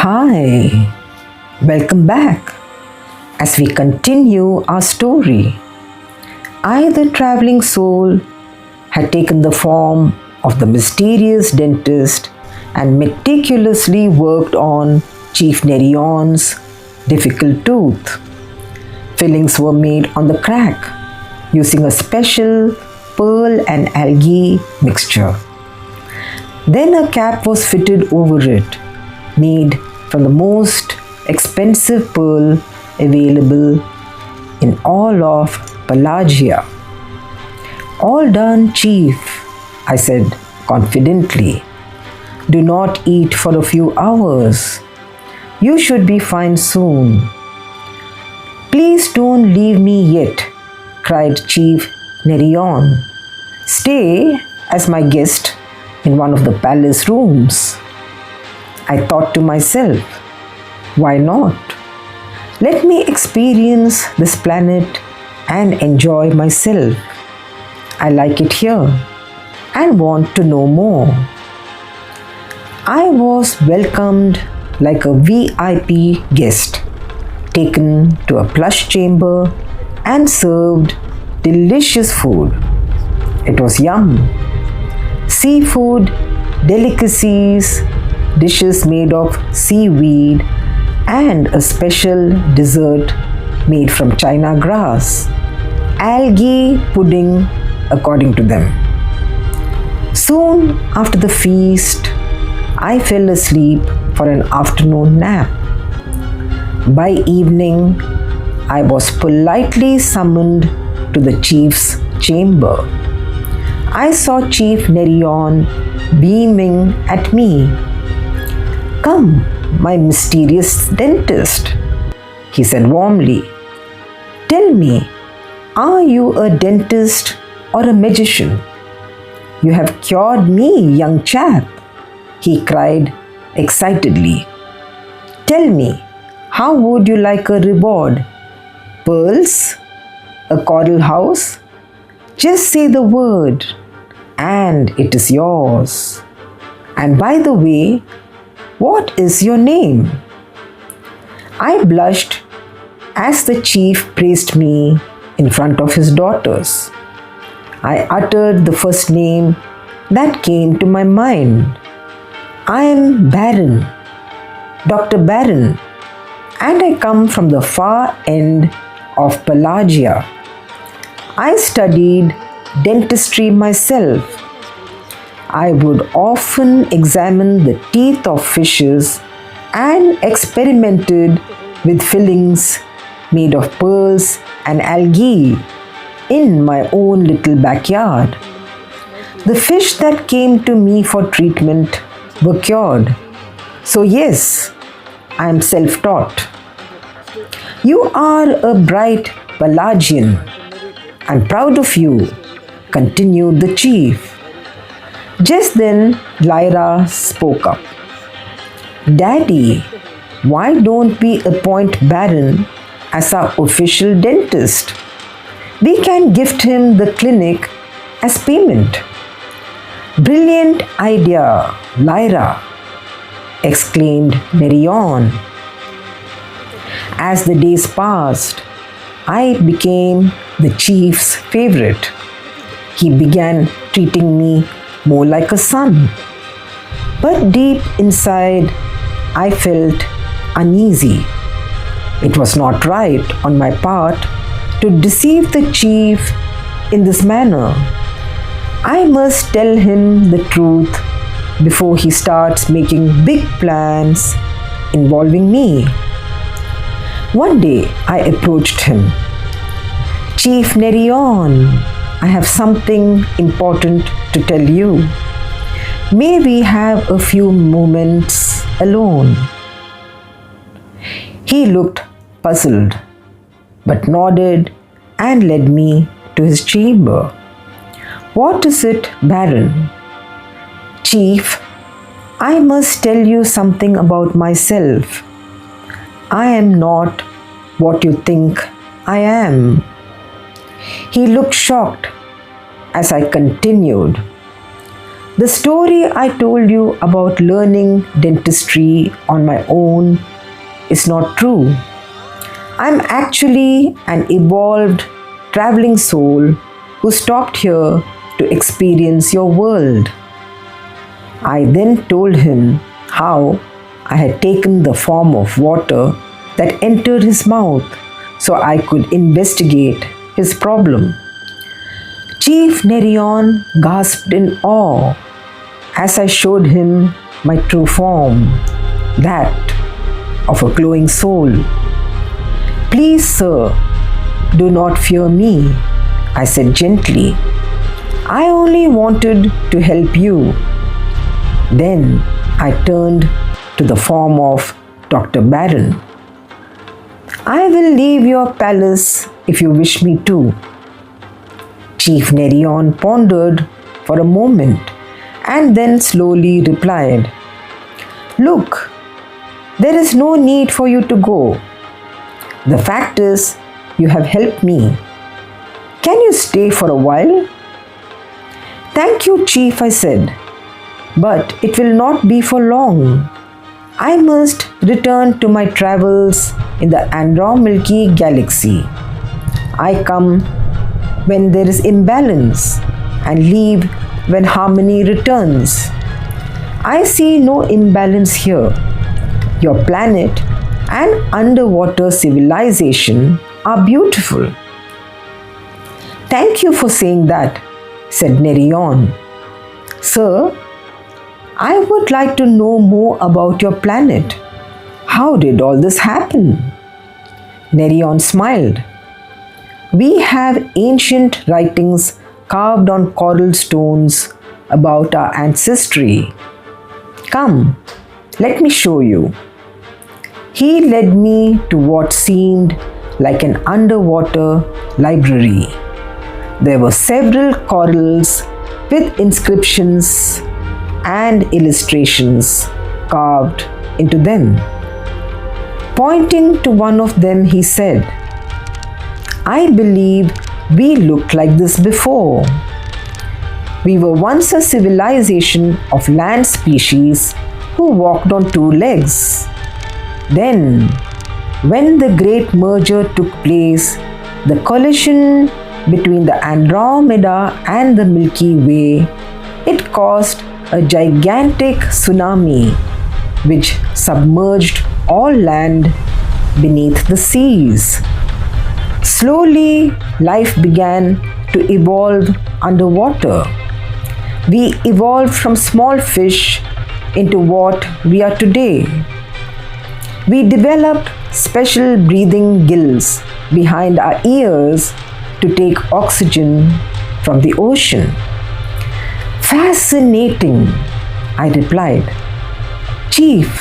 Hi, welcome back. As we continue our story, I, the traveling soul, had taken the form of the mysterious dentist and meticulously worked on Chief Nerion's difficult tooth. Fillings were made on the crack using a special pearl and algae mixture. Then a cap was fitted over it, made from the most expensive pearl available in all of Palagia. All done, Chief, I said confidently. Do not eat for a few hours. You should be fine soon. Please don't leave me yet, cried Chief Nerion. Stay as my guest in one of the palace rooms. I thought to myself, why not? Let me experience this planet and enjoy myself. I like it here and want to know more. I was welcomed like a VIP guest, taken to a plush chamber and served delicious food. It was yum. Seafood, delicacies, dishes made of seaweed, and a special dessert made from china grass, algae pudding according to them. Soon after the feast, I fell asleep for an afternoon nap. By evening, I was politely summoned to the chief's chamber. I saw Chief Nerion beaming at me. Come, my mysterious dentist, he said warmly. Tell me, are you a dentist or a magician? You have cured me, young chap, he cried excitedly. Tell me, how would you like a reward? Pearls? A coral house? Just say the word, and it is yours. And by the way, what is your name? I blushed as the chief praised me in front of his daughters. I uttered the first name that came to my mind. I am Baron, Dr. Baron, and I come from the far end of Palagia. I studied dentistry myself. I would often examine the teeth of fishes and experimented with fillings made of pearls and algae in my own little backyard. The fish that came to me for treatment were cured. So yes, I am self-taught. You are a bright Pelagian. I'm proud of you, continued the chief. Just then, Lyra spoke up. Daddy, why don't we appoint Baron as our official dentist? We can gift him the clinic as payment. Brilliant idea, Lyra, exclaimed Nerion. As the days passed, I became the chief's favorite. He began treating me more like a son. But deep inside, I felt uneasy. It was not right on my part to deceive the chief in this manner. I must tell him the truth before he starts making big plans involving me. One day, I approached him. Chief Nerion, I have something important to tell you. May we have a few moments alone? He looked puzzled, but nodded and led me to his chamber. What is it, Baron? Chief, I must tell you something about myself. I am not what you think I am. He looked shocked as I continued. The story I told you about learning dentistry on my own is not true. I'm actually an evolved traveling soul who stopped here to experience your world. I then told him how I had taken the form of water that entered his mouth so I could investigate his problem. Chief Nerion gasped in awe as I showed him my true form, that of a glowing soul. Please, sir, do not fear me, I said gently. I only wanted to help you. Then I turned to the form of Dr. Baron. I will leave your palace if you wish me to. Chief Nerion pondered for a moment and then slowly replied, Look, there is no need for you to go. The fact is, you have helped me. Can you stay for a while? Thank you, Chief, I said, but it will not be for long. I must return to my travels in the Milky Galaxy. I come when there is imbalance and leave when harmony returns. I see no imbalance here. Your planet and underwater civilization are beautiful. Thank you for saying that, said Nerion. Sir, I would like to know more about your planet. How did all this happen? Nerion smiled. We have ancient writings carved on coral stones about our ancestry. Come, let me show you. He led me to what seemed like an underwater library. There were several corals with inscriptions and illustrations carved into them. Pointing to one of them, he said, I believe we looked like this before. We were once a civilization of land species who walked on two legs. Then, when the great merger took place, the collision between the Andromeda and the Milky Way, it caused a gigantic tsunami which submerged all land beneath the seas. Slowly, life began to evolve underwater. We evolved from small fish into what we are today. We developed special breathing gills behind our ears to take oxygen from the ocean. Fascinating, I replied. Chief,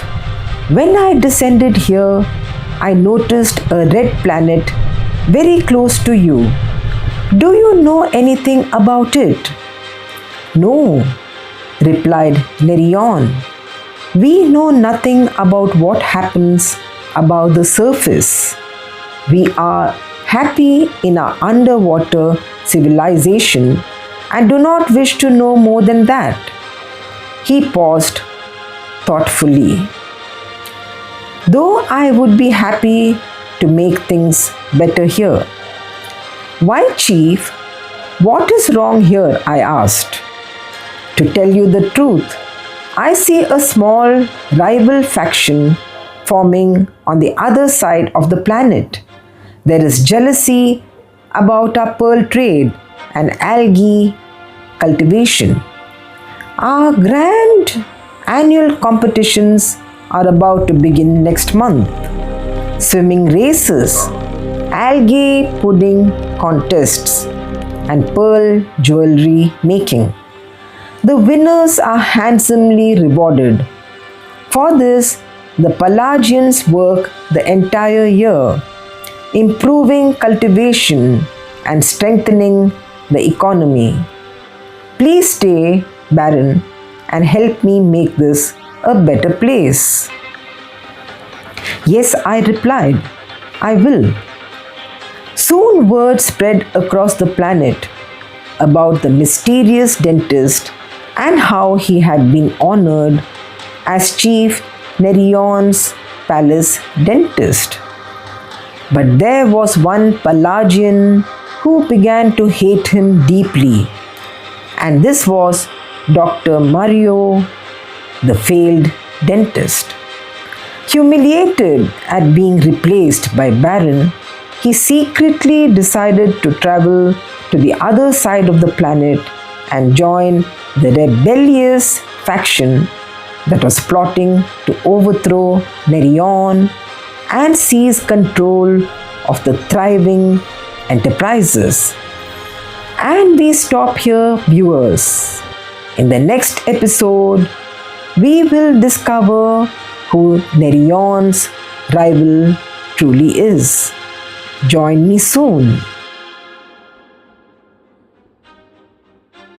when I descended here, I noticed a red planet very close to you. Do you know anything about it? No, replied Nerion. We know nothing about what happens above the surface. We are happy in our underwater civilization and do not wish to know more than that. He paused thoughtfully. Though I would be happy to make things better here. Why, Chief? What is wrong here? I asked. To tell you the truth, I see a small rival faction forming on the other side of the planet. There is jealousy about our pearl trade and algae cultivation. Our grand annual competitions are about to begin next month. Swimming races, algae pudding contests, and pearl jewelry making. The winners are handsomely rewarded. For this, the Palagians work the entire year, improving cultivation and strengthening the economy. Please stay, Baron, and help me make this a better place. Yes, I replied, I will. Soon word spread across the planet about the mysterious dentist and how he had been honored as Chief Nerion's palace dentist. But there was one Palagian who began to hate him deeply, and this was Dr. Mario, the failed dentist. Humiliated at being replaced by Baron, he secretly decided to travel to the other side of the planet and join the rebellious faction that was plotting to overthrow Nerion and seize control of the thriving enterprises. And we stop here, viewers. In the next episode, we will discover who Nerion's rival truly is. Join me soon.